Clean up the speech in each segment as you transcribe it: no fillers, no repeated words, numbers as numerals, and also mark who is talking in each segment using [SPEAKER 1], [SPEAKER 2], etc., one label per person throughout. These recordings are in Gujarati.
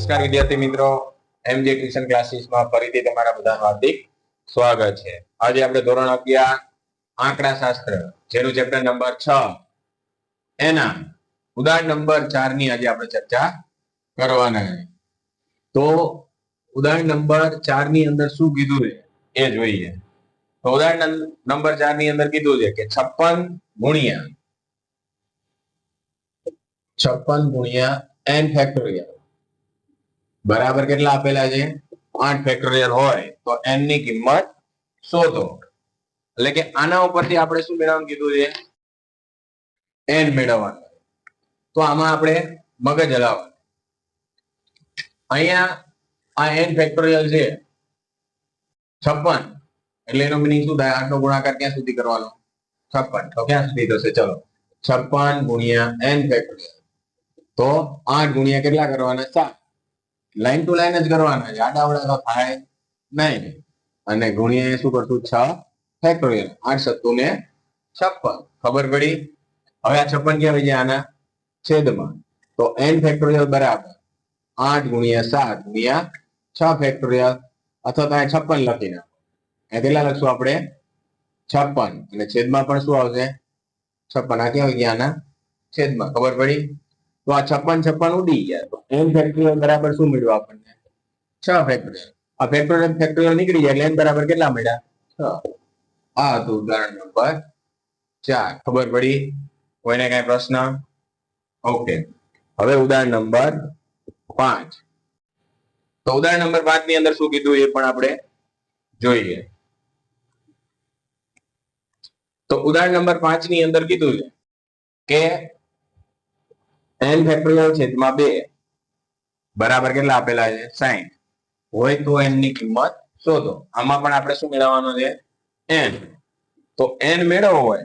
[SPEAKER 1] નમસ્કાર વિદ્યાર્થી મિત્રો, એમજે ટ્યુશન ક્લાસીસમાં ફરીથી તમારા બધાનું હાર્દિક સ્વાગત છે. આજે આપણે ધોરણ 11 આંકડાશાસ્ત્ર જેનું ચેપ્ટર નંબર 6 એના ઉદાહરણ નંબર 4 ની આજે આપણે ચર્ચા કરવાના છે. તો ઉદાહરણ નંબર 4 ની અંદર શું કીધું છે એ જોઈએ. તો ઉદાહરણ નંબર 4 ની અંદર કીધું છે કે 56 ગુણ્યા n ફેક્ટોરિયલ બરાબર કેટલા આપેલા છે? 8 ફેક્ટોરિયલ હોય તો n ની કિંમત શોધો. એટલે કે આના ઉપરથી આપણે શું મેળવવાનું કીધું છે? n મેળવવાનું. તો આમાં આપણે મગજ હલાવવાનું. અહીંયા આ n ફેક્ટોરિયલ છે 56, એટલે એનો મીનિંગ શું થાય? 8 નો ગુણાકાર ક્યાં સુધી કરવાનો? 56. તો ક્યાં સુધી થશે? ચલો 56 ગુણ્યા n ફેક્ટોરિયલ, તો 8 ગુણ્યા કેટલા કરવાના? 7. લાઈન ટુ લાઈન જ કરવાના છે, આડાવડા તો થાય નહીં. અને ગુણ્યા શું કરશું? 6 ફેક્ટોરિયલ. 8 સત્તુ ને 56. ખબર પડી? હવે આ 56 ક્યાં આવી જાય? આના છેદમાં. તો n ફેક્ટોરિયલ બરાબર 8 ગુણ્યા 7 ગુણ્યા 6 ફેક્ટોરિયલ, અથવા તો આ 56 લખી નાખો. એ કેટલા લખશું આપણે? 56. અને છેદમાં પણ શું આવશે? 56. આ ક્યાં આવી ગયા? આના છેદમાં. ખબર પડી? તો આ 56 ઉડી ગયા. તો n ફેક્ટોરિયલ બરાબર શું મળ્યું આપણને? 6 ફેક્ટોરિયલ. આ ફેક્ટોરિયલ નીકળી જાય એટલે n બરાબર કેટલા મળ્યા? 6. આ હતું ઉદાહરણ નંબર 4. ખબર પડી? કોઈને કઈ પ્રશ્ન? ઓકે. હવે ઉદાહરણ નંબર 5. તો ઉદાહરણ નંબર 5 ની અંદર શું કીધું એ પણ આપણે જોઈએ. તો ઉદાહરણ નંબર 5 ની અંદર કીધું છે કે n ફેક્ટોરિયલ છેદમાં 2 બરાબર કેટલા આપેલા છે? 60 હોય તો n ની કિંમત શોધો. આમાં પણ આપણે શું મેળવવાનું છે? n. તો n મેળવવો હોય,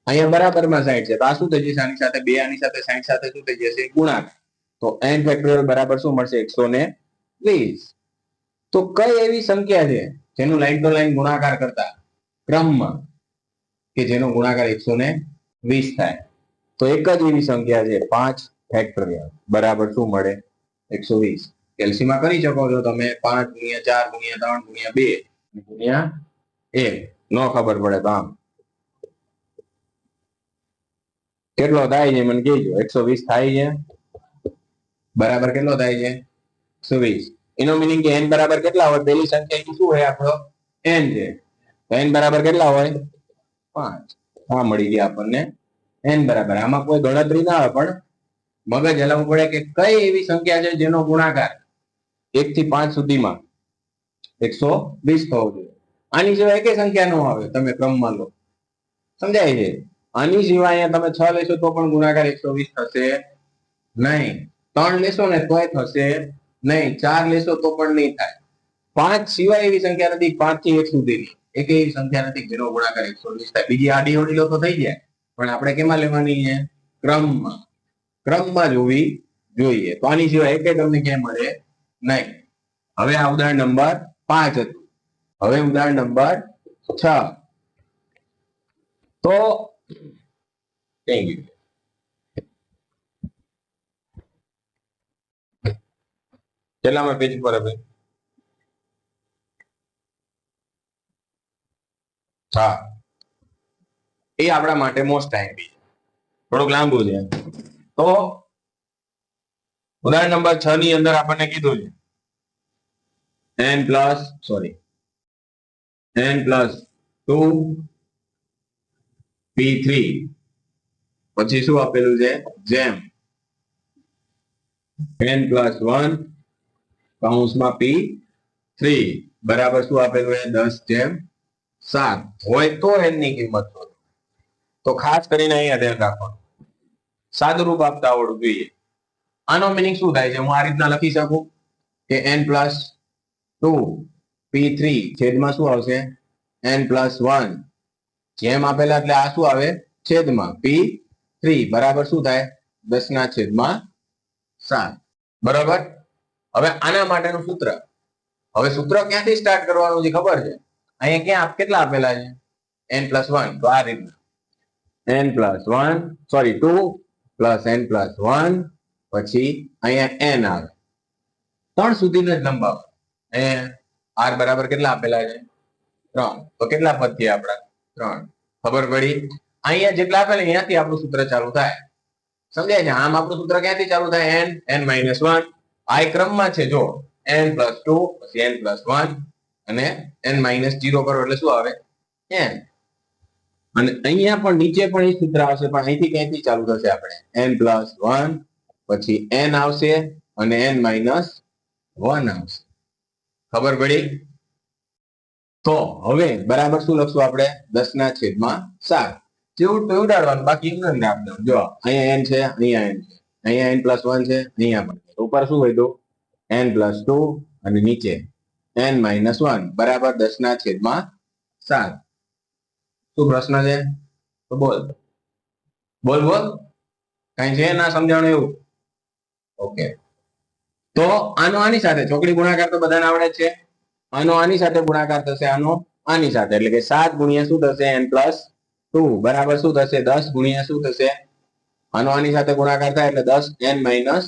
[SPEAKER 1] અહીંયા બરાબરમાં 60 છે, તો આ શું થઈ જશે? આની સાથે 2, આની સાથે 60 સાથે શું થઈ જશે? ગુણાકાર. તો n ફેક્ટોરિયલ બરાબર શું મળશે? 120. તો કઈ એવી સંખ્યા છે જેનું લાઈન ટુ લાઈન ગુણાકાર કરતા ક્રમમાં કે જેનો ગુણાકાર 120 થાય? તો એક જ એવી સંખ્યા છે 5 ફેક્ટોરિયલ બરાબર શું મળે? 120. કેલ્સીમાં કરી શકો છો તમે. 5 ગુણ્યા 4 ગુણ્યા 3 ગુણ્યા 2 ગુણ્યા 1. નો ખબર પડે તો આમ કેટલો થાય છે મને કહેજો. 120 થાય છે બરાબર. કેટલો થાય છે? 120. એનો મીનિંગ કે n બરાબર કેટલા હોય? પહેલી સંખ્યા શું હોય? આપણો n છે. તો n બરાબર કેટલા હોય? 5. હા, મળી ગયા આપણને n બરાબર. આમાં કોઈ ગણતરી ના આવે, પણ મગજ હલાવવું પડે કે કઈ એવી સંખ્યા છે જેનો ગુણાકાર 1 થી 5 સુધીમાં 120 થવો જોઈએ. આની સિવાય એકે સંખ્યા ન આવે. તમે ક્રમમાં લો, સમજાય છે? આની સિવાય તમે 6 લેશો તો પણ ગુણાકાર 120 થશે નહીં. 3 લેશો ને તોય થશે નહીં. 4 લેશો તો પણ નહીં થાય. 5 સિવાય એવી સંખ્યા નથી, 5 થી 1 સુધીની એક એવી સંખ્યા નથી જેનો ગુણાકાર 120 થાય. બીજી આડી અવળી લો તો થઈ જાય, પણ આપણે કેમાં લેવાની છે? ક્રમમાં. ક્રમમાં જોવી જોઈએ. તો આની સિવાય એકે તમને ક્યાંય મળે નહીં. હવે આ ઉદાહરણ નંબર 5 હતું. હવે ઉદાહરણ નંબર 6. તો થેન્ક યુ. કેટલામાં પેજ પર હવે? હા, એ આપણા માટે મોસ્ટ ટાઈમ બી થોડુંક લાંબુ છે. તો ઉદાહરણ નંબર 6 ની અંદર આપણને કીધું છે n પ્લસ 2 p3, પછી શું આપેલું છે? જેમ n પ્લસ 1 કૌંસમાં p3 બરાબર શું આપેલું છે? 10/7 હોય તો n ની કિંમત શોધો. તો ખાસ કરીને અહીંયા ધ્યાન રાખવાનું, સાદુરૂપ આપતા આવડવું જોઈએ. આનો મીનિંગ શું થાય છે? હું આ રીતના લખી શકું કે n પ્લસ 2 p3 છેદમાં શું આવશે? n પ્લસ 1 જેમ આપેલા એટલે આ શું આવે? છેદમાં p3 બરાબર શું થાય? 10/7. બરાબર. હવે આના માટેનું સૂત્ર. હવે સૂત્ર ક્યાંથી સ્ટાર્ટ કરવાનું છે ખબર છે? અહીંયા ક્યાં કેટલા આપેલા છે? n plus 1. તો આ રીતના n plus 1 2 plus n plus 1, પછી અહીંયા n આવે 3 સુધીનો જ લંબાવો. અહીંયા r બરાબર કેટલા આપેલા છે 3, તો કેટલા પદ થયા આપણા 3. ખબર પડી? અહીંયા જેટલા આપેલા અહીંયાથી આપણું સૂત્ર ચાલુ થાય. સમજાય છે? આમ આપણું સૂત્ર ક્યાંથી ચાલુ થાય? n-1. આ ક્રમમાં છે જો n+2 પછી n+1 અને n-0 કરો એટલે શું આવે n. અને અહીંયા પણ નીચે પણ એ સૂત્ર આવશે, પણ અહીંથી ક્યાંથી ચાલુ થશે આપણે n+1 પછી n આવશે અને n-1 આવશે. ખબર પડી? તો હવે બરાબર શું લખશું આપણે 10/7. જેવું તો ઉડાડવાનું, બાકી એમ જ રાખવાનું. જો અહીંયા n છે, અહીંયા n છે, અહીંયા n+1 છે, અહીંયા પણ ઉપર શું વધ્યું n+2 અને નીચે n-1 બરાબર 10/7. શું પ્રશ્ન છે? તો બોલ બોલ બોલ. કઈ છે ના સમજાણું એવું? ઓકે. તો આનો આની સાથે ચોકડી ગુણાકાર તો બધાને આવડે છે. આનો આની સાથે ગુણાકાર થશે, આનો આની સાથે, એટલે કે 7 ગુણ્યા શું થશે n+2 બરાબર શું થશે 10 ગુણ્યા શું થશે આનો આની સાથે ગુણાકાર થાય એટલે 10n-1.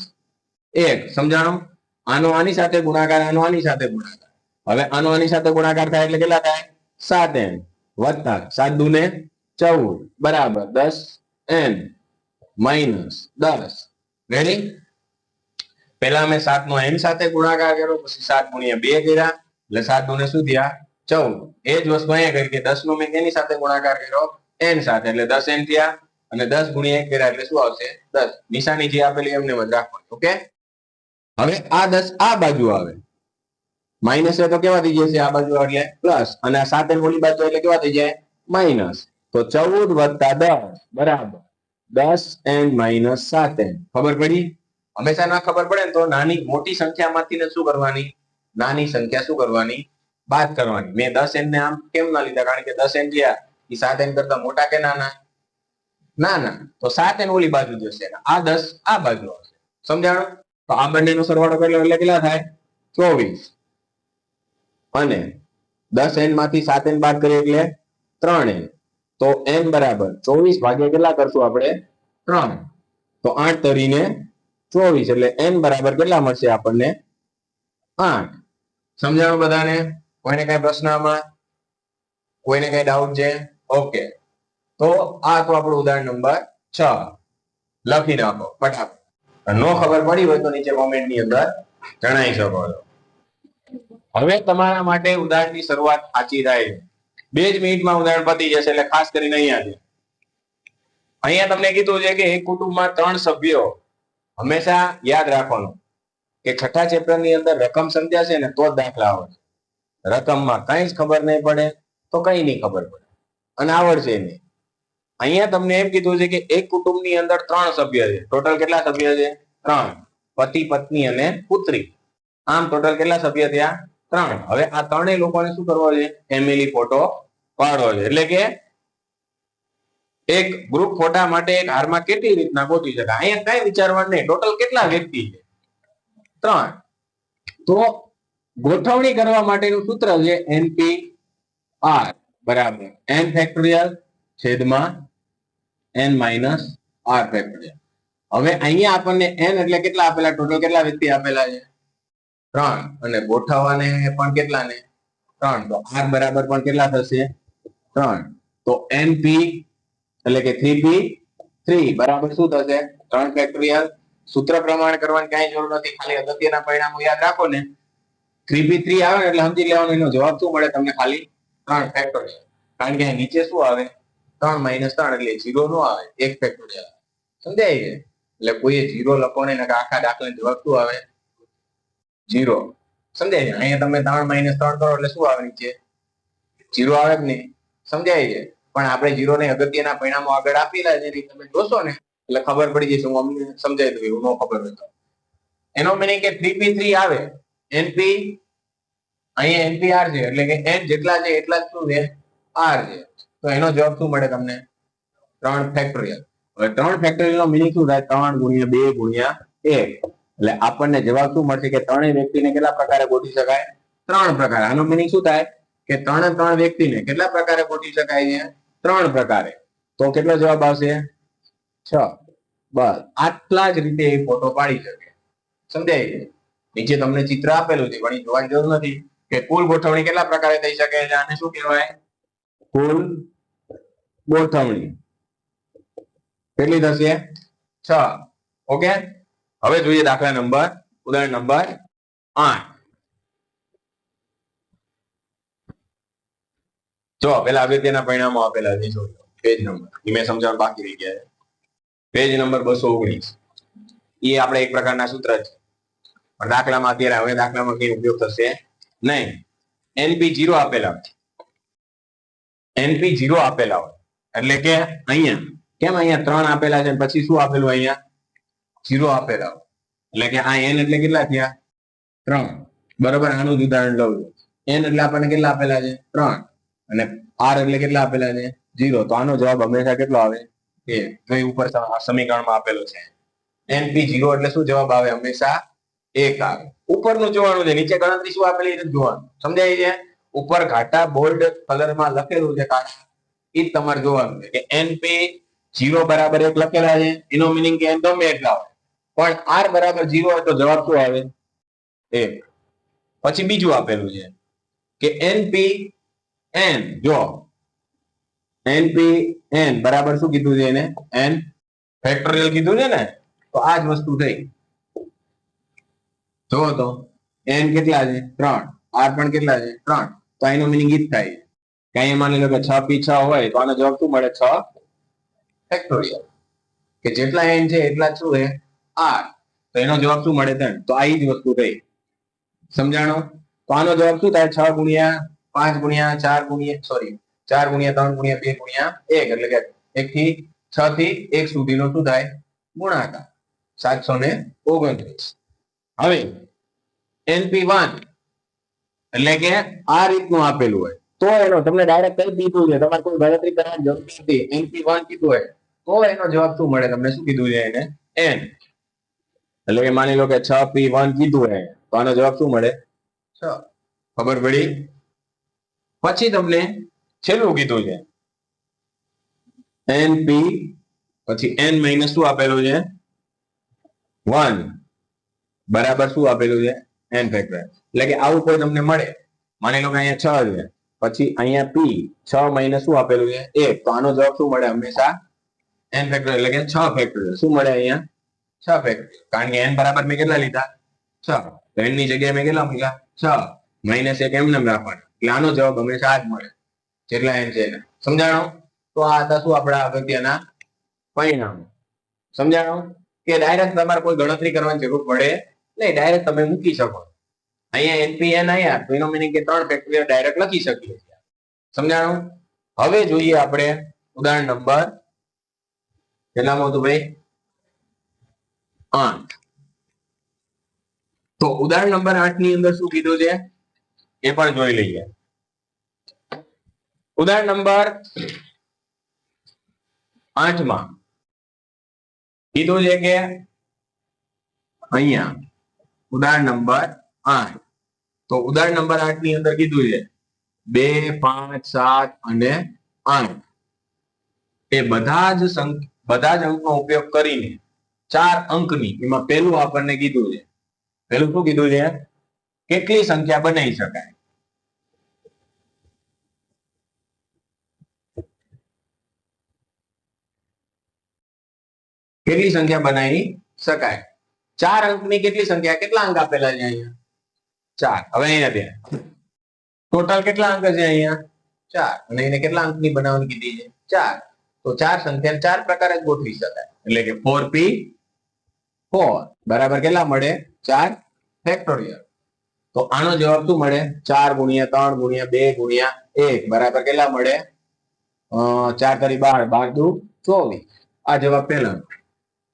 [SPEAKER 1] સમજાણું? આનો આની સાથે ગુણાકાર, આનો આની સાથે ગુણાકાર. હવે આનો આની સાથે ગુણાકાર થાય એટલે કેટલા થાય 7n વત્તા 7 દુ ને 14 બરાબર 10n-10. રેડી? પહેલા અમે 7 નો n સાથે ગુણાકાર કર્યો, પછી 7 ગુણ્યા 2 કર્યા એટલે 7 દુ ને શું થયા 14. એ જ વસ્તુ અહીંયા કરી કે 10 નો મેં કેની સાથે ગુણાકાર કર્યો n સાથે એટલે 10n થયા અને 10 ગુણ્યા 1 કર્યા એટલે શું આવશે 10. નિશાની જે આપેલી એમને જ રાખવાની. ઓકે. હવે આ 10 આ બાજુ આવે, માઇનસ તો કેવા થઈ જશે આ બાજુ એટલે પ્લસ, અને આ 7n ઓલી બાજુ એટલે કેવા થઈ જાય માઇનસ. તો 14 વત્તા 10 બરાબર 10n-7n. ખબર પડી? હંમેશા ના ખબર પડે ને તો નાની મોટી સંખ્યામાંથી ને શું કરવાની, નાની સંખ્યા શું કરવાની બાદ કરવાની. મેં 10n ને આમ કેમ ના લીધા? કારણ કે 10n થયા એ 7n કરતા મોટા કે નાના? નાના. તો 7n ઓલી બાજુ જશે, આ 10 આ બાજુ આવશે. સમજાણું? તો આ બંનેનો સરવાળો કર્યો એટલે કેટલા થાય 24. અને 10n માંથી 7n બાદ કરીએ એટલે 3n. તો n બરાબર 24 ભાગ્યા કેટલા કરશું આપણે 3. તો 8 તરીને 24 એટલે n બરાબર કેટલા મળશે આપણને 8. સમજાણું બધાને? કોઈને કઈ પ્રશ્ન આમાં? કોઈને કઈ ડાઉટ છે? ઓકે. તો આ તો આપણું ઉદાહરણ નંબર 6. લખી નાખો ફટાફટ. નો ખબર પડી હોય તો નીચે કોમેન્ટ ની અંદર જણાવી શકો છો. હવે તમારા માટે ઉદાહરણની શરૂઆત સાચી થાય છે. 2 જ મિનિટમાં ઉદાહરણ પતી જશે, એટલે ખાસ કરીને અહીંયા તમને કીધું છે કે એક કુટુંબમાં 3 સભ્યો. હંમેશા યાદ રાખવાનું કે છઠ્ઠા ચેપ્ટર ની અંદર રકમ સમજાશે ને તો જ દાખલા આવડશે. રકમમાં કઈ જ ખબર નહીં પડે તો કઈ નહીં ખબર પડે અને આવડશે નહીં. અહીંયા તમને એમ કીધું છે કે એક કુટુંબની અંદર 3 સભ્ય છે. ટોટલ કેટલા સભ્ય છે 3. પતિ, પત્ની અને પુત્રી. આમ ટોટલ કેટલા સભ્ય થયા 3. હવે આ ત્રણેય લોકોને શું કરવો છે ફેમિલી ફોટો પાડવો છે. એટલે કે એક ગ્રુપ ફોટા માટે એક હારમાં કેટલી રીતના ગોઠવી શકાય. અહીંયા કઈ વિચારવાનું નહીં, ટોટલ કેટલા વ્યક્તિ છે 3. તો ગોઠવણી કરવા માટેનું સૂત્ર છે NP/r બરાબર n ફેક્ટોરિયલ છેદમાં n-r ફેક્ટોરિયલ. હવે અહીંયા આપણને n એટલે કેટલા આપેલા, ટોટલ કેટલા વ્યક્તિ આપેલા છે 3, અને ગોઠવવાને પણ કેટલા ને 3. તો r બરાબર પણ કેટલા થશે 3. તો NP એટલે કે 3p3 બરાબર શું થશે 3 ફેક્ટોરિયલ. સૂત્ર પ્રમાણે કરવાની કઈ જરૂર નથી, ખાલી અગત્યના પરિણામો યાદ રાખો ને. 3p3 આવે ને એટલે સમજી લેવાનું એનો જવાબ શું મળે તમને, ખાલી 3 ફેક્ટોરિયલ. કારણ કે નીચે શું આવે 3 - 3 એટલે 0 નો આવે, 1 ફેક્ટોરિયલ. સમજાય છે? એટલે કોઈએ 0 લખો ને આખા દાખલાનો જવાબ શું આવે 0. સમજાય છે? અહીંયા તમે 3 - 3 કરો એટલે શું આવે નીચે 0 આવે જ નહીં. સમજાય છે? પણ આપણે 0 ને અગત્યના પરિણામો આગળ આપેલા છે, તમે જોશો ને એટલે ખબર પડી જશે. હું અમને સમજાય દઉં એવું ન ખબર હોય તો. એનો મીનિંગ કે 3p3 આવે, NP અહીંયા NPR છે એટલે કે n જેટલા છે એટલા જ શું છે r છે. તો એનો જવાબ શું મળે તમને 3 ફેક્ટોરિયલ. હવે 3 ફેક્ટોરિયલ નો મીનિંગ શું થાય 3 × 2 × 1. એટલે આપણને જવાબ શું મળશે કે ત્રણેય વ્યક્તિને કેટલા પ્રકારે ગોઠવી શકાય 3 પ્રકાર. આનો મીનિંગ શું થાય કે 3 વ્યક્તિને કેટલા પ્રકારે ગોઠવી શકાય છે 3 પ્રકારે. તો કેટલો જવાબ આવશે 6. બસ આટલા જ રીતે એ ફોટો પાડી શકે. સમજાય છે? નીચે તમને ચિત્ર આપેલું છે પણ એ જોવાની જરૂર નથી કે કુલ ગોઠવણી કેટલા પ્રકારે થઈ શકે છે. આને શું કહેવાય? કુલ ગોઠવણી કેટલી થશે? 6. ઓકે, હવે જોઈએ દાખલા નંબર ઉદાહરણ નંબર 8. જો પેલા અગત્યના પરિણામો આપેલા છે. જોજો પેજ નંબર મેં સમજાવવાનું બાકી રહી ગયા. Page number 219. એ આપણે એક પ્રકારના સૂત્ર છે પણ દાખલામાં અત્યારે હવે દાખલામાં કઈ ઉપયોગ થશે નહીં. NP0 આપેલા હોય, NP0 આપેલા હોય એટલે કે અહીંયા કેમ અહીંયા 3 આપેલા છે પછી શું આપેલું અહીંયા 0 આપેલા હોય એટલે કે આ n એટલે કેટલા થયા? 3. બરોબર, આનું જ ઉદાહરણ લઉં છું. n એટલે આપણને કેટલા આપેલા છે? 3 અને r એટલે કેટલા આપેલા છે? 0. તો આનો જવાબ હંમેશા કેટલો આવે? 1. તો એ ઉપર સમીકરણમાં આપેલો છે. NP0 એટલે શું જવાબ આવે? હંમેશા 1 આવે. ઉપરનું જોવાનું છે, નીચે ગણતરી શું આપેલી છે જોવાનું. સમજાય છે? ઉપર ઘાટા બોલ્ડ કલરમાં લખેલું છે કાળા, એ તમારે જોવાનું છે કે NP0 બરાબર 1 લખેલા છે. એનો મીનિંગ કે n ગમે એટલા હોય પણ r બરાબર 0 હોય તો જવાબ શું આવે? 1. પછી બીજું આપેલું છે કે NPN, જો NPN બરાબર શું કીધું છે એને? n ફેક્ટોરિયલ કીધું છે ને, તો આ જ વસ્તુ થઈ. જો તો n કેટલા છે? 3. r પણ કેટલા છે? 3. તો એનો મીનિંગ ઈ જ થાય કે અહીંયા માની લો કે 6p6 હોય તો આનો જવાબ શું મળે? 6 ફેક્ટોરિયલ. કે જેટલા n છે એટલા શું છે? r. તો એનો જવાબ શું મળે? 3. તો આ જ વસ્તુ થઈ. સમજાણો? તો આનો જવાબ શું થાય? 6 ગુણ્યા 5 ગુણ્યા 4 ગુણ્યા 4 ગુણ્યા 3 ગુણ્યા 2 ગુણ્યા 1 એટલે કે 1 થી 6 થી 1 સુધીનો શું થાય? ગુણાકાર 729. હવે NP1 એટલે કે આ રીતનું આપેલું હોય તો એનો તમને ડાયરેક્ટ કઈ દીધું છે, તમારે કોઈ ગણતરી કરવાની જરૂર નથી. NP1 કીધું હોય તો એનો જવાબ શું મળે? તમને શું કીધું છે એને? n. એટલે કે માની લો કે 6p1 કીધું હોય તો આનો જવાબ શું મળે? 6. ખબર પડી? પછી તમને છેલ્લું કીધું છે NP પછી n માઇનસ શું આપેલું છે? 1 બરાબર શું આપેલું છે? n factorial. એટલે કે આવું કોઈ તમને મળે, માની લો કે અહીંયા 6 છે પછી અહીંયા p 6 માઇનસ શું આપેલું છે? 1. તો આનો જવાબ શું મળે? હંમેશા n ફેક્ટોરિયલ એટલે કે 6 ફેક્ટોરિયલ. શું મળે અહીંયા? 6 ફેક્ટોરિયલ. કારણ કે n બરાબર મેં કેટલા લીધા? 6. તો n ની જગ્યાએ મેં કેટલા મૂક્યા? 6 માઇનસ 1 એમને રાખવાનું એટલે આનો જવાબ હંમેશા આ જ મળે જેટલા n છે એને. સમજાણો? તો આ હતા શું આપણા અગત્યના પરિણામો. સમજાણો? કે ડાયરેક્ટ તમારે કોઈ ગણતરી કરવાની જરૂર પડે નહીં, ડાયરેક્ટ તમે મૂકી શકો. અહીંયા NPN આયા તો એનો મીનિંગ કે 3 ફેક્ટોરિયલ ડાયરેક્ટ લખી શકીએ છીએ. સમજાણું? હવે જોઈએ આપણે ઉદાહરણ નંબર કેટલામાં હતું ભાઈ? 8. તો ઉદાહરણ નંબર 8 ની અંદર શું કીધું છે એ પણ જોઈ લઈએ. ઉદાહરણ નંબર 8 માં કીધું છે કે અહીંયા ઉદાહરણ નંબર 8, તો ઉદાહરણ નંબર 8 ની અંદર કીધું છે 2, 5, 7 અને 8 એ બધા જ અંકનો ઉપયોગ કરીને 4 અંકની એમાં પહેલું આપણને કીધું છે, પહેલું શું કીધું છે? કેટલી સંખ્યા બનાવી શકાય? કેટલી સંખ્યા બનાવી શકાય? 4 અંકની કેટલી સંખ્યા? કેટલા અંક આપેલા છે અહીંયા? 4. હવે અહીંયા ધ્યાન, ટોટલ કેટલા અંક છે અહીંયા? 4. અને એને કેટલા અંકની બનાવવાની કીધી છે? 4. તો 4 સંખ્યા 4 પ્રકારે જ ગોઠવી શકાય. એટલે કે 4p4 બરાબર કેટલા મળે? 4 ફેક્ટોરિયલ. તો આનો જવાબ શું મળે? 4 ગુણ્યા 3 ગુણ્યા 2 ગુણ્યા 1 બરાબર કેટલા મળે? 4 તારી 12, 12 દુ 24. આ જવાબ પહેલા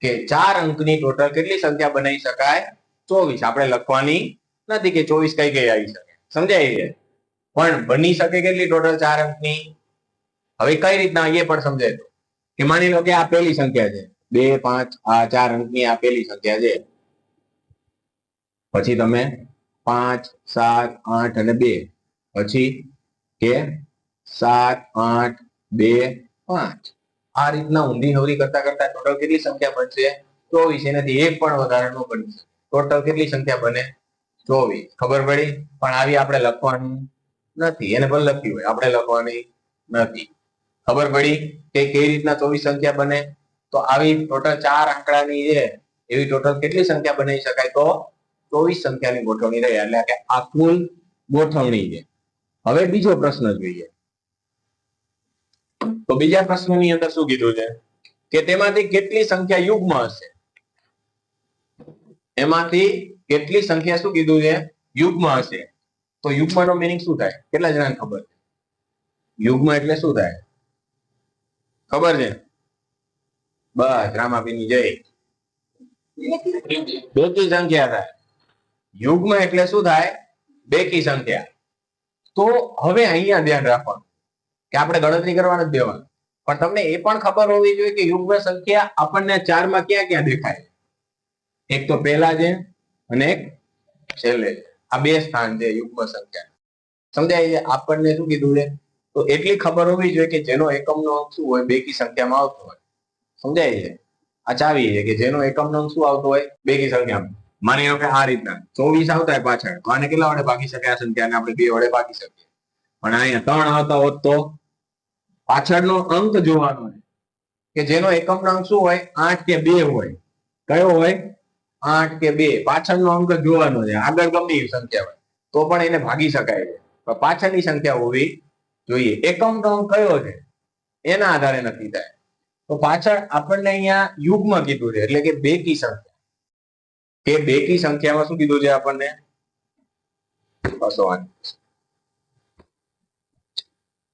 [SPEAKER 1] કે 4 અંકની ટોટલ કેટલી સંખ્યા બનાવી શકાય? 24. આપણે લખવાની નથી કે 24 કઈ કઈ આવી શકે. સમજાય છે? પણ બની શકે કેટલી ટોટલ 4 અંકની? હવે કઈ રીતના એ પણ સમજાય તો કે માની લો કે આ પહેલી સંખ્યા છે 2, 5, આ 4 અંકની આ પહેલી સંખ્યા છે. પછી તમે 5, 7, 8 અને 2 પછી કે 7, 8, 2, 5 આ રીતના ઊંધી નવરી કરતા કરતા ટોટલ કેટલી સંખ્યા બનશે? 24. એનાથી એક પણ વધારે ન બની શકે. ટોટલ કેટલી સંખ્યા બને? 24 ખબર પડી. પણ આવી આપણે લખવાની નથી, એને પણ લખ્યું હોય આપણે લખવાની નથી. ખબર પડી કે કેવી રીતના 24 સંખ્યા બને? તો આવી ટોટલ 4 આંકડાની છે એવી ટોટલ કેટલી સંખ્યા બનાવી શકાય? તો 24 સંખ્યાની ગોઠવણી રહી, એટલે કે આ કુલ ગોઠવણી છે. હવે બીજો પ્રશ્ન જોઈએ. તો બીજા પ્રશ્નની અંદર શું કીધું છે કે તેમાંથી કેટલી સંખ્યા યુગ્મ હશે? એમાંથી કેટલી સંખ્યા શું કીધું છે? યુગ્મ હશે. તો યુગ્મનો મીનિંગ શું થાય? કેટલા જણાને ખબર છે? યુગ્મ એટલે શું થાય? ખબર છે? બસ રામાપીની જય. બેકી સંખ્યા થાય. યુગ્મ એટલે શું થાય? બેકી સંખ્યા. તો હવે અહીંયા ધ્યાન રાખવાનું કે આપણે ગણતરી કરવાની જ દેવાનું, પણ તમને એ પણ ખબર હોવી જોઈએ કે યુગ્મ સંખ્યા આપણને 4 માં ક્યાં ક્યાં દેખાય? એક તો પહેલા છે અને એક છેલ્લે. આ બે સ્થાન છે યુગ્મ સંખ્યા. સમજાય છે? આપણને શું કીધું છે? તો એટલી ખબર હોવી જોઈએ કે જેનો એકમનો અંક શું હોય? બેકી સંખ્યામાં આવતો હોય. સમજાય છે? આ ચાવી છે કે જેનો એકમનો અંક શું આવતો હોય? બેકી સંખ્યામાં. માની લો કે આ રીતના 24 આવતા હોય પાછળ, તો આને કેટલા વડે ભાગી શકાય? આ સંખ્યાને આપણે 2 વડે ભાગી શકીએ. પણ અહીંયા 3 આવતા હોત તો પાછળનો અંક જોવાનો છે કે જેનો એકમનો અંક શું હોય? 8 કે 2 હોય. કયો હોય? 8 કે 2. પાછળનો અંક જોવાનો છે. આગળ ગમે એવી સંખ્યા હોય તો પણ એને ભાગી શકાય છે, પણ પાછળની સંખ્યા હોવી જોઈએ. એકમનો અંક કયો છે એના આધારે નક્કી થાય. તો પાછળ આપણને અહીંયા યુગ્મ કીધું છે, એટલે કે બેકી સંખ્યા. કે બેકી સંખ્યામાં શું કીધું છે આપણને?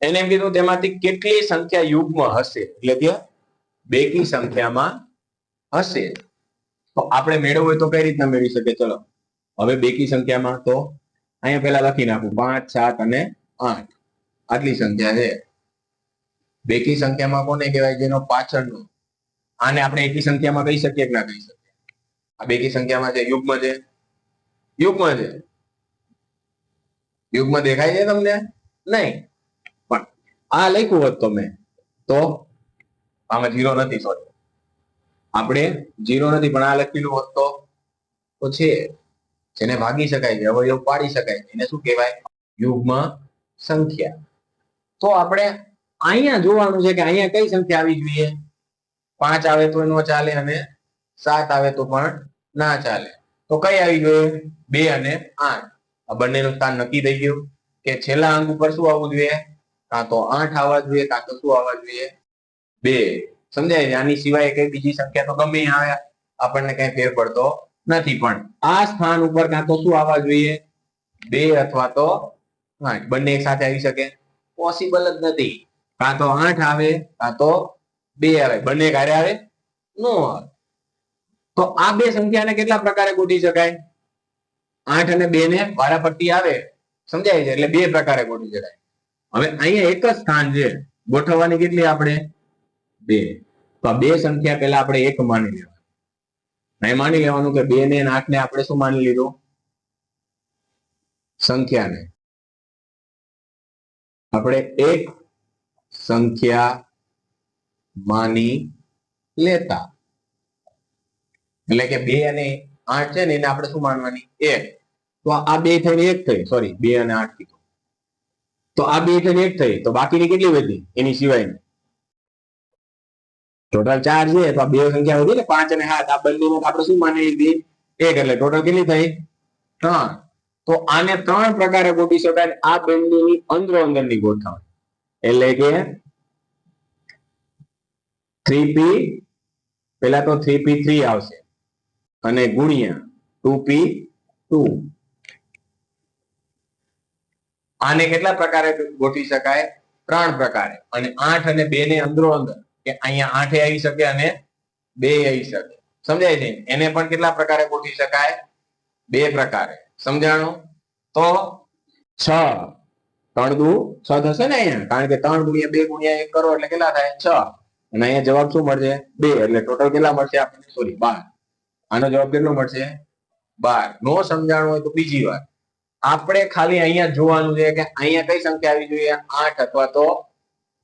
[SPEAKER 1] એને એમ કીધું તેમાંથી કેટલી સંખ્યા યુગ્મ હશે, એટલે કે બેકી સંખ્યામાં હશે. તો આપણે મેળવવું હોય તો કઈ રીતના મેળવી શકીએ? ચલો હવે બેકી સંખ્યામાં તો અહીંયા પહેલા લખી નાખું 5, 7 અને 8. આટલી સંખ્યા છે. બેકી સંખ્યામાં કોને કહેવાય? જેનો પાછળનો. આને આપણે એકી સંખ્યામાં કહી શકીએ કે ના કહી શકીએ? આ બેકી સંખ્યામાં છે, યુગ્મ છે. યુગ્મ છે. યુગ્મ દેખાય છે તમને? નહીં. પણ આ લખ્યું હોત તો મેં તો આમાં 0 નથી, સોરી આપણે 0 નથી, પણ આ લખેલું હોત તો છે જેને ભાગી શકાય છે, અવયવ પાડી શકાય છે, એને શું કહેવાય? યુગ્મ સંખ્યા. તો આપણે અહીંયા જોવાનું છે કે અહીંયા કઈ સંખ્યા આવી જોઈએ? 5 આવે તો નો ચાલે અને 7 આવે તો પણ ના ચાલે. તો કઈ આવી જોઈએ? 2 અને 8. આ બંનેનું સ્થાન નક્કી થઈ ગયું કે છેલ્લા અંક ઉપર શું આવવું જોઈએ? કાં તો 8 આવવા જોઈએ, કાં તો શું આવવા જોઈએ? 2. સમજાય? આની સિવાય કઈ બીજી સંખ્યા તો ગમે આવે, આપણને કઈ ફેર પડતો નથી. પણ આ સ્થાન ઉપર કાં તો શું આવવા જોઈએ? 2 અથવા તો 8. બંને એક સાથે આવી શકે? પોસિબલ જ નથી. કાં તો 8 આવે, કાં તો 2 આવે. બંને ક્યારે આવે? નો આવે. તો આ બે સંખ્યાને કેટલા પ્રકારે ગોઠવી શકાય? 8 અને 2 ને વારાફરતી આવે, સમજાય છે? એટલે બે પ્રકારે ગોઠવી શકાય. હવે અહીંયા એક જ સ્થાન છે, ગોઠવવાની કેટલી આપણે? 2. તો આ બે સંખ્યા પહેલા આપણે એક માની લેવાનું. અહીં માની લેવાનું કે 2 ને 8 ને આપણે શું માની લીધું? સંખ્યાને. આપણે એક સંખ્યા માની લેતા, એટલે કે 2 અને 8 છે ને એને આપણે શું માનવાની? 1. તો આ બે થઈને 1 થઈ, સોરી 2 અને 8 કીધું. તો આ બે થઈને 1 થઈ, તો બાકીની કેટલી વધી? એની સિવાયની ટોટલ 4 છે, તો આ બે સંખ્યા વધી ને 5 અને 7. આ બંનેને આપણે શું માની લીધી? 1. એટલે ટોટલ કેટલી થઈ? 3. તો આને 3 પ્રકારે ગોઠવી શકાય. આ બંનેની અંદરો અંદરની ગોઠવણ, એટલે કે 3p, પેલા તો 3p3 આવશે અને ગુણ્યા 2p2. આને કેટલા પ્રકારે ગોઠવી શકાય? 3 પ્રકારે. અને 8 અને 2 ને અંદરો અંદર, કે અહીંયા 8 આવી શકે અને 2 આવી શકે. સમજાય છે? એને પણ કેટલા પ્રકારે ગોઠવી શકાય? 2 પ્રકારે. સમજાણું? તો 6. 3 દુ 6 થશે ને અહીંયા, કારણ કે 3 ગુણ્યા 2 ગુણ્યા 1 કરો એટલે કેટલા થાય? 6. અને અહીંયા જવાબ શું મળશે? 2. એટલે ટોટલ કેટલા મળશે આપણને? સોરી 12. આનો જવાબ કેટલો મળશે? 12. નો સમજાણું હોય તો બીજી વાર. આપણે ખાલી અહીંયા જોવાનું છે કે અહીંયા કઈ સંખ્યા આવી જોઈએ? 8 અથવા તો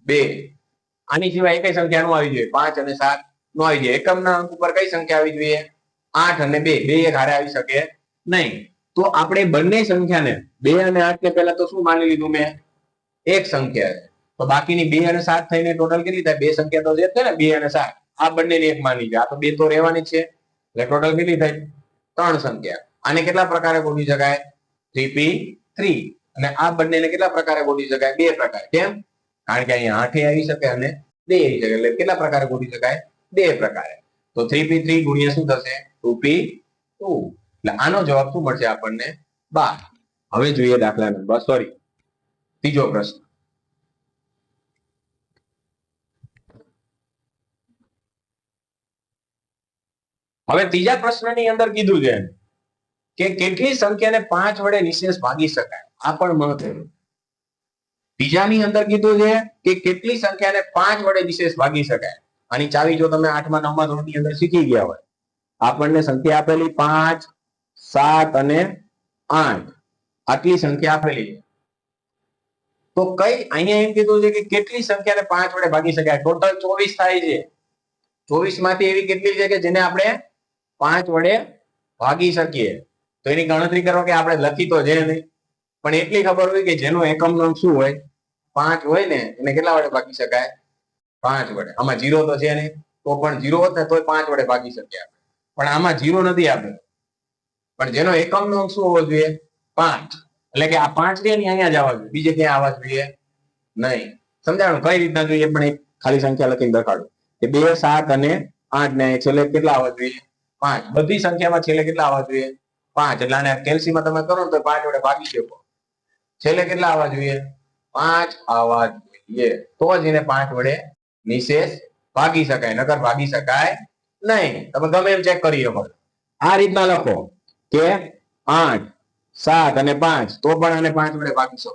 [SPEAKER 1] 2. આની સિવાય કઈ સંખ્યા નો આવી જોઈએ? 5 અને 7 નો આવી જોઈએ. એકમના અંક ઉપર કઈ સંખ્યા આવી જોઈએ? 8 અને 2. બે એક હારે આવી શકે નહીં. તો આપણે બંને સંખ્યાને 2 અને 8 ને પહેલા તો શું માની લીધું મેં એક સંખ્યા છે, તો બાકીની 2 અને 7 થઈને ટોટલ કેટલી થાય? બે સંખ્યા તો જે છે ને 2 અને 7, આ બંનેની એક માની લો. આ તો 2 તો રહેવાની છે, એટલે ટોટલ કેટલી થાય? 3 સંખ્યા. આને કેટલા પ્રકારે ગોઠવી શકાય? 3p3. અને આ બંનેને કેટલા પ્રકારે ગોઠવી શકાય? 2 પ્રકારે. કેમ? કારણ કે અહીંયા 8 આવી શકે અને 2 આવી શકે, એટલે કેટલા પ્રકારે ગોઠવી શકાય? 2 પ્રકારે. તો 3p3 ગુણ્યા શું થશે? 2p2. એટલે આનો જવાબ શું મળશે આપણને? 12. હવે જોઈએ દાખલા નંબર ત્રીજો પ્રશ્ન. હવે ત્રીજા પ્રશ્નની અંદર કીધું છે કે કેટલી સંખ્યાને 5 વડે નિશેષ ભાગી શકાય? આ પણ મહત્વનું. ત્રીજાની અંદર કીધું છે કે કેટલી સંખ્યાને 5 વડે નિશેષ ભાગી શકાય. આની ચાવી જો તમે 8મા 9મા ધોરણની અંદર શીખી ગયા હોય, આપણને સંખ્યા આપેલી 5, 7 અને 8, આટલી સંખ્યા આપેલી છે. તો કઈ અહીંયા એમ કીધું છે કે કેટલી સંખ્યાને 5 વડે ભાગી શકાય? ટોટલ 24 થાય છે. 24 માંથી એવી કેટલી છે કે જેને આપણે 5 વડે ભાગી શકીએ? તો એની ગણતરી કરો કે આપણે લખી તો છે નહીં, પણ એટલી ખબર હોય કે જેનો એકમ અંક શું હોય? 5 હોય ને એને કેટલા વડે ભાગી શકાય? 5 વડે. આમાં 0 તો છે નહીં, તો પણ 0 હોત ને તોય 5 વડે ભાગી શકીએ આપણે. પણ આમાં 0 નથી આપણે, પણ જેનો એકમ અંક શું હોવો જોઈએ? 5. એટલે કે આ 5 છે ને અહીંયા જ આવવા જોઈએ, બીજે ક્યાંય આવવા જોઈએ નહીં. સમજાણું? કઈ રીતના જોઈએ પણ એક ખાલી સંખ્યા લખીને દેખાડું કે 2, 7 અને 8 ને છેલ્લે કેટલા આવવા જોઈએ? 5. બધી સંખ્યામાં છેલ્લે કેટલા આવવા જોઈએ? 5. એટલે આને કેલ્સીમાં તમે કરો તો 5 વડે ભાગી શકો. છેલ્લે કેટલા આવવા જોઈએ? 5 આવવા જોઈએ. તો જ એને 5 વડે નિશેષ ભાગી શકાય, નકર ભાગી શકાય નહીં. તમે ગમે એમ ચેક કરી શકો. આ રીતના લખો કે 8, 7 અને 5, તો પણ આને 5 વડે ભાગી શકો.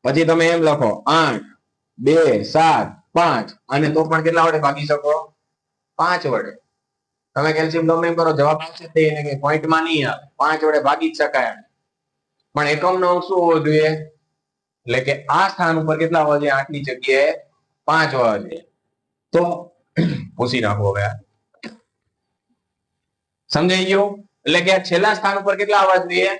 [SPEAKER 1] પછી તમે એમ લખો 8, 2, 7, 5, અને તો પણ કેટલા વડે ભાગી શકો? 5 વડે. તમે કેલ્શિયમ ગમે એમ કરો, જવાબ આવશે તે એને કે પોઈન્ટમાં નહીં આવે. 5 વડે ભાગી જ શકાય. પણ એકમનો અંક શું હોવો જોઈએ? એટલે કે આ સ્થાન ઉપર કેટલા હોવા જોઈએ? 8 ની જગ્યાએ 5 હોવા જોઈએ. તો પૂછી નાખો હવે. સમજાઈ ગયું? એટલે કે છેલ્લા સ્થાન ઉપર કેટલા આવવા જોઈએ?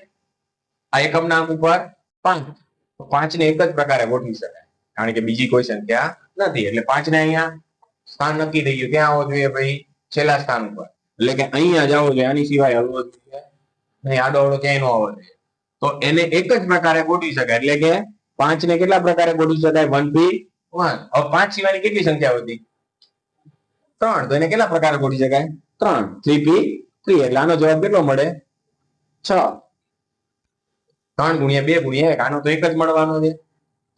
[SPEAKER 1] આ એકમના અંક ઉપર 5. તો 5 ને એક જ પ્રકારે ગોઠવી શકાય, કારણ કે બીજી કોઈ સંખ્યા નથી. એટલે 5 ને અહીંયા સ્થાન નક્કી થઈ ગયું. ક્યાં આવવો જોઈએ ભાઈ? છેલ્લા સ્થાન ઉપર. એટલે કે અહીંયા જ આવવો જોઈએ, આની સિવાય હલવો જોઈએ નહીં, આડો અવળો ક્યાંય ન આવવો જોઈએ. તો એને એક જ પ્રકારે ગોઠવી શકાય. એટલે કે 5 ને કેટલા પ્રકારે ગોઠવી શકાય? 1p1. હવે 5 સિવાયની કેટલી સંખ્યા હતી? 3. તો એને કેટલા પ્રકારે ગોઠવી શકાય? 3. 3p3. એટલે આનો જવાબ કેટલો મળે? 6. 3 ગુણ્યા 2 ગુણ્યા 1, આનો તો એક જ મળવાનો છે.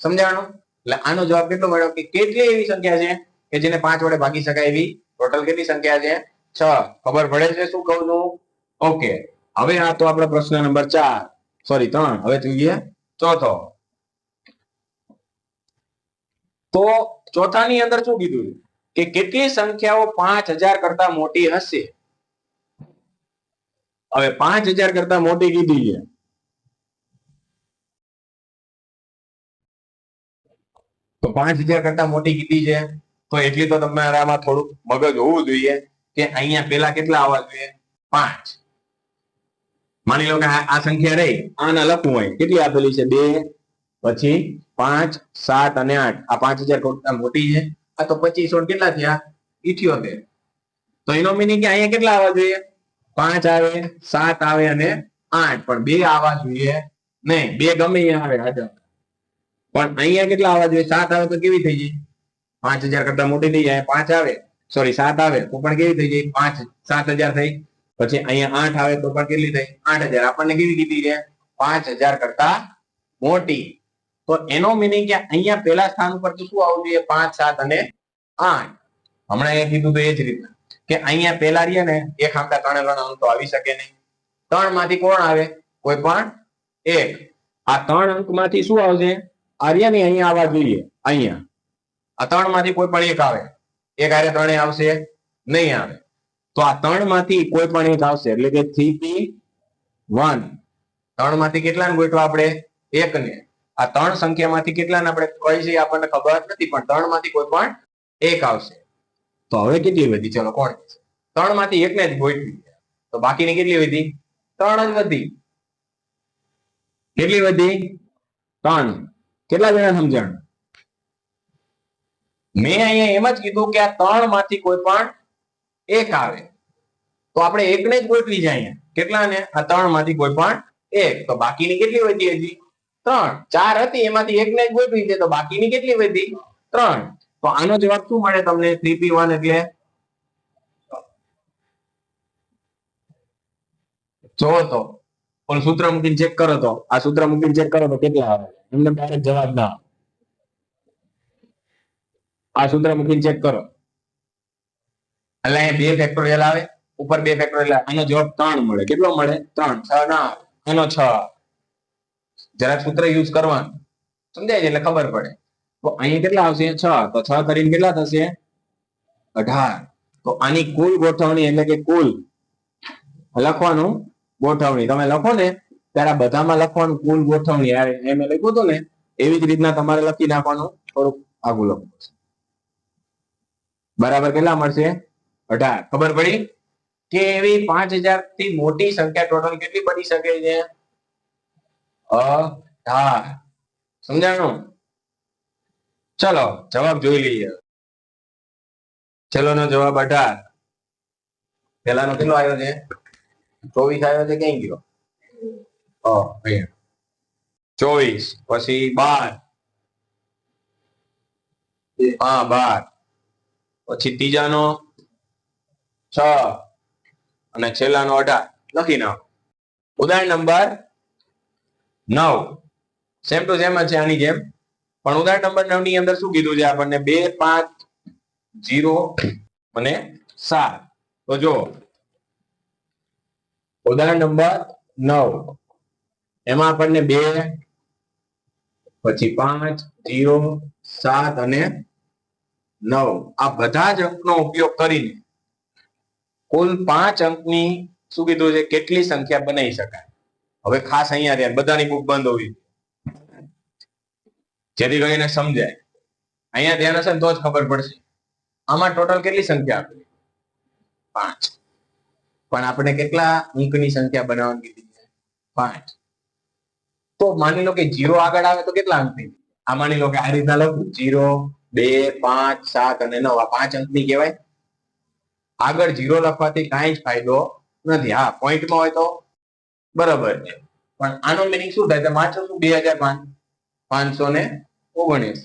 [SPEAKER 1] સમજાણું? એટલે આનો જવાબ કેટલો મળ્યો? કે કેટલી એવી સંખ્યા છે કે જેને 5 વડે ભાગી શકાય એવી ટોટલ કેટલી સંખ્યા છે? 6. ખબર પડે છે શું કહું છું? ઓકે. હવે આ તો આપણો પ્રશ્ન નંબર 3. હવે જોઈએ ચોથો. તો ચોથાની અંદર શું કીધું કે કેટલી સંખ્યાઓ 5000 કરતા મોટી હશે? હવે 5000 કરતા મોટી કીધી છે. તો 5000 કરતા મોટી કીધી છે, તો એટલી તો તમારામાં થોડું મગજ હોવું જોઈએ કે અહીંયા પેલા કેટલા આવવા જોઈએ? 5. માની લો કે આ સંખ્યા રહી, આના લખવું હોય કેટલી આપેલી છે? 2, પછી 5, 7 અને 8. આ 5000 કરતા મોટી છે. આ તો 25 કેટલા થયા? 78. તો એનો મીનિંગ કે અહીંયા કેટલા આવવા જોઈએ? 5 આવે, 7 આવે અને 8, પણ 2 આવવા જોઈએ નહીં. 2 ગમે આવે પણ અહીંયા કેટલા આવવા જોઈએ? 7 આવે તો કેવી થઈ જાય? 5000 કરતા મોટી થઈ જાય. 5 આવે, સોરી 7 આવે તો પણ કેવી થઈ જાય? 5, 7000 થઈ. પછી અહીંયા 8 આવે તો પણ કેટલી થઈ? 8000. આપણને કેવી કીધી છે? 5000 કરતા મોટી. તો એનો મીનિંગ કે અહીંયા પહેલા સ્થાન ઉપર શું આવવું જોઈએ? 5, 7 અને 8. હમણાં અહીંયા કીધું તો એ જ રીતના કે અહીંયા પહેલા રહ્યા ને એક આંકડા 3 અંક તો આવી શકે નહીં. 3 માંથી કોણ આવે? કોઈ પણ એક. આ 3 અંકમાંથી શું આવશે? આર્યા ને અહીંયા આવવા જોઈએ. અહીંયા આ 3 માંથી કોઈ પણ એક આવે. એક આરે 3 આવશે નહીં આવે. તો આ 3 માંથી કોઈ પણ એક આવશે. એટલે કે 3p1. 3 માંથી કેટલાને ગોઠવા આપણે? 1 ને. આ 3 સંખ્યામાંથી કેટલાને આપણે કઈ છે આપણને ખબર નથી, પણ 3 માંથી કોઈ પણ એક આવશે. તો હવે કેટલી વધી? ચલો કોણ? 3 માંથી 1 ને જ ગોઠવી. તો બાકીની કેટલી વધી? 3 જ વધી. કેટલી વધી? 3. કેટલા જણા સમજણ? મેં અહીંયા એમ જ કીધું કે આ 3 માંથી કોઈ પણ એક આવે તો આપણે એકને જ ગોઠવી જાય. કેટલાને? આ 3 માંથી કોઈ પણ એક. તો બાકીની કેટલી વધી હજી? 3. 4 હતી એમાંથી એકને જ ગોઠવી છે તો બાકીની કેટલી વધી? 3. તો આનો જવાબ શું મળે તમને? 3p1 એટલે જોવો તો ઓલું સૂત્ર મૂકીને ચેક કરો તો આ સૂત્ર મૂકીને ચેક કરો તો કેટલા આવે? એમને ડાયરેક્ટ જવાબ ના. આ સૂત્ર મૂકીને ચેક કરો એટલે અહીંયા 2 ફેક્ટોરિયલ આવે, ઉપર 2 ફેક્ટોરિયલ આવે. આનો જવાબ 3 મળે. કેટલો મળે? 3. 6 ના આવે. આનો 6. જરાક સૂત્ર યુઝ કરવાનું, સમજાય છે એટલે ખબર પડે. તો અહીંયા કેટલા આવશે? 6. તો 6 કરીને કેટલા થશે? 18. તો આની કુલ ગોઠવણી એટલે કે કુલ લખવાનું ગોઠવણી તમે લખો ને ત્યારે બધામાં લખવાનું કુલ ગોઠવણી આવે. એમ લખ્યું હતું ને એવી જ રીતના તમારે લખી નાખવાનું. થોડુંક આગું લખવું. બરાબર કેટલા મળશે? 18. ખબર પડી કે એવી 5000 થી મોટી સંખ્યા ટોટલ કેટલી બની શકે છે? 18. સમજાણું? ચલો જવાબ જોઈ લઈએ. ચલો નો જવાબ 18. પેલાનો કેટલો આવ્યો છે? 24 આવ્યો છે. ક્યાં ગયો? 24. પછી 12. હા 12. પછી ત્રીજાનો 6 અને છેલ્લાનો 18. લખી નાખો. ઉદાહરણ નંબર 9. સેમ ટુ સેમ છે આની જેમ, પણ ઉદાહરણ નંબર 9 ની અંદર શું કીધું છે આપણને? 2, 5, 0 અને 7. તો જો ઉદાહરણ નંબર 9 એમાં આપણને 2 પછી 5, 0, 7 અને 9 આ બધા જ અંકનો ઉપયોગ કરીને કુલ 5 અંકની શું કીધું છે? કેટલી સંખ્યા બનાવી શકાય? હવે ખાસ અહીંયા ધ્યાન, બધાની બુક બંધ હોવી જેથી કરીને સમજાય. અહીંયા ધ્યાન હશે ને તો જ ખબર પડશે. આમાં ટોટલ કેટલી સંખ્યા આપી? 5. પણ આપણે કેટલા અંકની સંખ્યા બનાવવાની કીધી છે? 5. તો માની લો કે 0 આગળ આવે તો કેટલા અંકની? આ માની લો કે આ રીતના લખું 0, 2, 5, 7 અને 9 આ 5 અંકની કહેવાય. આગળ 0 લખવાથી કાંઈ જ ફાયદો નથી. હા પોઈન્ટમાં હોય તો બરાબર છે, પણ આનો મીનિંગ શું થાય? વાંચો શું? 2519.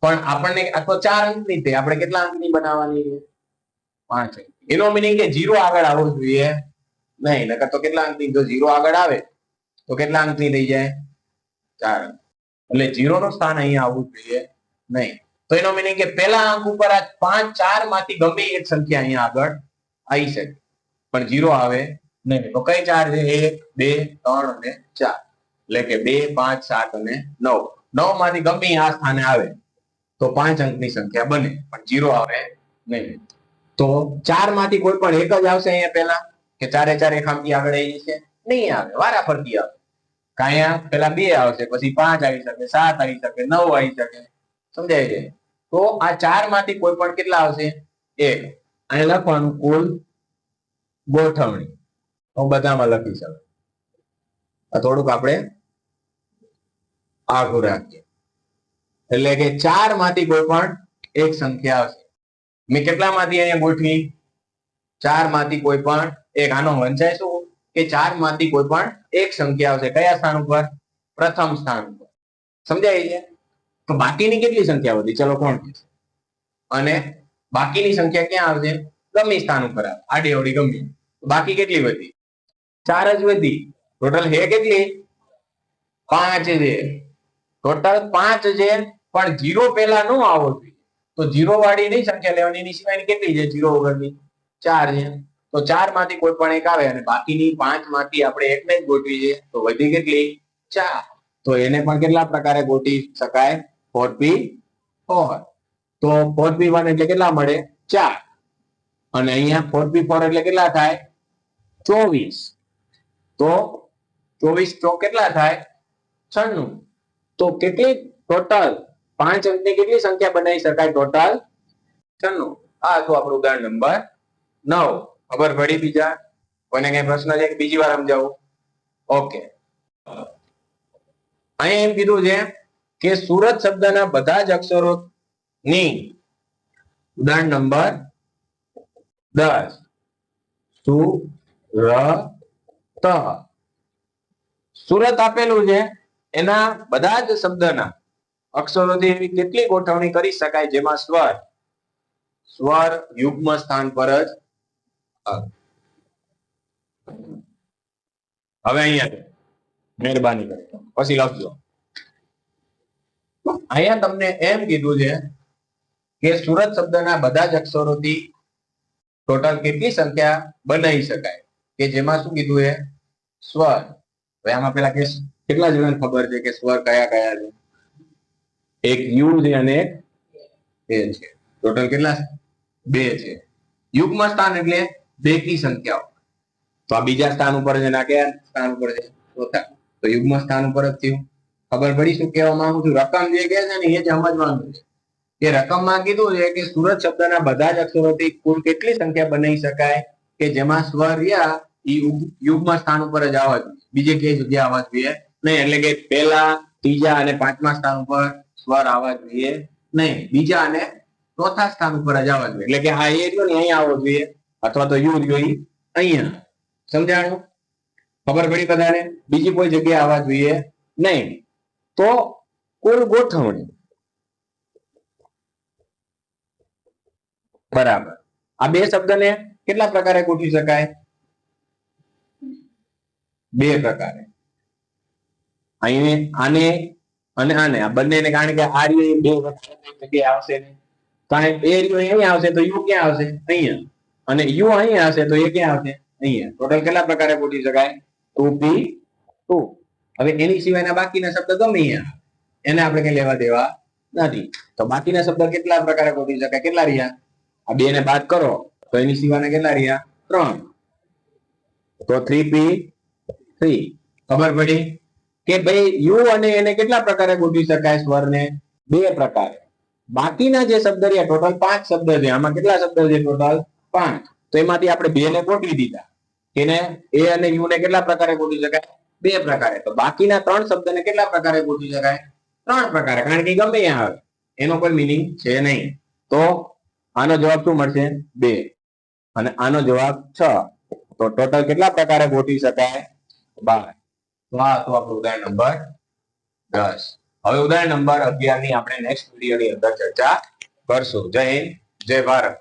[SPEAKER 1] પણ આપણને આ તો 4 અંકની છે, આપણે કેટલા અંકની બનાવવાની છે? 5 અંક. એનો મીનિંગ કે 0 આગળ આવવો જોઈએ નહીં, નકર તો કેટલા અંકની? જો 0 આગળ આવે તો કેટલા અંકની થઈ જાય? 4 અંક. એટલે 0 નું સ્થાન અહીંયા આવવું જોઈએ નહીં. તો એનો મીનિંગ કે પહેલા અંક ઉપર આ 5, 4 માંથી ગમે એક સંખ્યા અહીંયા આગળ આવી શકે, પણ 0 આવે નહીં. તો કઈ 4 છે? 1, 2, 3 અને 4. એટલે કે 2, 5, 7 અને 9. 9 માંથી ગમે આ સ્થાને આવે તો 5 અંકની સંખ્યા બને, પણ 0 આવે નહીં. તો 4 માંથી કોઈ પણ એક જ આવશે અહીંયા પહેલા, કે 4 એ 4 એક આમથી આગળ આવી જશે? નહીં આવે, વારા ફરતી આવે. કાંયા પેલા 2 આવશે, પછી 5 આવી શકે, 7 આવી શકે, 9 આવી શકે. સમજાય છે? તો આ 4 માંથી કોઈ પણ કેટલા આવશે? 1. અહીંયા લખવાનું કુલ ગોઠવણી. હું બધામાં લખી શકું. આ થોડુંક આપણે આઘું રાખીએ. એટલે કે 4 માંથી કોઈ પણ એક સંખ્યા આવશે. મેં કેટલામાંથી અહીંયા ગોઠવી? 4 માંથી કોઈ પણ એક. આનો વંચાય શું? કે 4 માંથી કોઈ પણ એક સંખ્યા આવશે. કયા સ્થાન ઉપર? પ્રથમ સ્થાન ઉપર. સમજાય છે? તો બાકીની કેટલી સંખ્યા વધી? ચલો કોણ કહેશે? અને બાકીની સંખ્યા ક્યાં આવશે? ગમે સ્થાન ઉપર આવે, આડી અવડી ગમે. બાકી કેટલી વધી? 4 જ વધી. ટોટલ હે કેટલી? 5 છે. ટોટલ 5 છે, પણ 0 પહેલા નો આવવો જોઈએ. તો 0 વાળી નહીં સંખ્યા લેવાની, એની સિવાયની કેટલી છે? 0 વગરની 4 છે. તો 4 માંથી કોઈ પણ એક આવે અને બાકીની 5 માંથી આપણે એકને જ ગોઠવી છે, તો વધી કેટલી? 4. તો એને પણ કેટલા પ્રકારે ગોઠવી શકાય? 4p4. તો 4p1 એટલે કેટલા મળે? 4. અને અહીંયા 4p4 એટલે કેટલા થાય? 24. તો 24 ચોક કેટલા થાય? 96. તો કેટલી ટોટલ 5 અંકની કેટલી સંખ્યા બનાવી શકાય? ટોટલ 96. આ હતું આપણું ઉદાહરણ નંબર 9. ખબર પડી? બીજા કોઈને કઈ પ્રશ્ન છે કે બીજી વાર સમજાવું? ઓકે. અહીંયા એમ કીધું છે કે સુરત શબ્દના બધા જ અક્ષરો ની ઉદાહરણ નંબર 10 સુરત આપેલું છે એના બધા જ શબ્દના અક્ષરોથી એવી કેટલી ગોઠવણી કરી શકાય જેમાં સ્વર યુગ્મ સ્થાન પર જ આવે. હવે અહીંયા મહેરબાની કરી પછી લખજો. અહીંયા તમને એમ કીધું છે કે સુરત શબ્દના બધા જ અક્ષરોથી ટોટલ કેટલી સંખ્યા બનાવી શકાય કે જેમાં શું કીધું છે સ્વર. હવે આમાં પેલા કેટલા જણાને ખબર છે કે સ્વર કયા કયા છે? એક યુ છે અને એક એ છે. ટોટલ કેટલા? 2 છે. યુગ્મ સ્થાન એટલે બેકી સંખ્યાઓ. તો આ બીજા સ્થાન ઉપર છે ના કયા સ્થાન ઉપર છે? ચોથા. તો યુગ્મ સ્થાન ઉપર જ થયું. ખબર પડી શું કહેવા માંગુ છું? રકમ જે કહે છે ને એ જ સમજવાનું છે. કે રકમમાં કીધું છે કે સુરત શબ્દના બધા જ અક્ષરોથી કુલ કેટલી સંખ્યા બનાવી શકાય કે જેમાં સ્વર રહ્યા એ યુગ્મ સ્થાન ઉપર જ આવવા જોઈએ, બીજે કઈ જગ્યાએ આવવા જોઈએ નહીં. એટલે કે પહેલા, ત્રીજા અને પાંચમા સ્થાન ઉપર સ્વર આવવા જોઈએ નહીં, બીજા અને ચોથા સ્થાન ઉપર જ આવવા જોઈએ. એટલે કે આ એ રહ્યો ને અહીંયા આવવો જોઈએ અથવા તો યુ રહ્યો અહીંયા. સમજાણું? ખબર પડી બધાને? બીજી કોઈ જગ્યાએ આવવા જોઈએ નહીં. તો કુલ ગોઠવણી બરાબર. આ બે શબ્દને કેટલા પ્રકારે ગોઠવી શકાય? 2 પ્રકારે. અહીં આને અને આને, આ બંનેને, કારણ કે આ રહ્યો 2 જગ્યાએ આવશે. કારણ કે એ રહ્યો અહીંયા આવશે તો યુ ક્યાં આવશે? અહીંયા. અને યુ અહીંયા આવશે તો એ ક્યાં આવશે? અહીંયા. ટોટલ કેટલા પ્રકારે ગોઠવી શકાય? 2p2. હવે એની સિવાયના બાકીના શબ્દ ગમે અહીંયા, એને આપણે કઈ લેવા દેવા નથી. તો બાકીના શબ્દ કેટલા પ્રકારે ગોઠવી શકાય? કેટલા રહ્યા? આ 2 ને બાદ કરો તો એની સિવાયના કેટલા રહ્યા? 3. તો 3p3. ખબર પડી કે ભાઈ યુ અને એને કેટલા પ્રકારે ગોઠવી શકાય? સ્વરને 2 પ્રકારે. બાકીના જે શબ્દ રહ્યા ટોટલ 5 શબ્દ છે. આમાં કેટલા શબ્દ છે? ટોટલ 5. તો એમાંથી આપણે 2 ને ગોઠવી દીધા. એને એ અને યુ ને કેટલા પ્રકારે ગોઠવી શકાય? 2 પ્રકારે. તો બાકીના 3 શબ્દને કેટલા પ્રકારે ગોઠવી શકાય? 3 પ્રકારે. કારણ કે ગમે ત્યાં આવે, એનો કોઈ મિનિંગ છે નહીં. તો આનો જવાબ શું મળશે? 2. અને આનો જવાબ 6. તો ટોટલ કેટલા પ્રકારે ગોઠવી શકાય? 12. તો આ હતું આપણું ઉદાહરણ નંબર 10. હવે ઉદાહરણ નંબર 11 ની આપણે નેક્સ્ટ વિડીયોની અંદર ચર્ચા કરશું. જય હિન્દ, જય ભારત.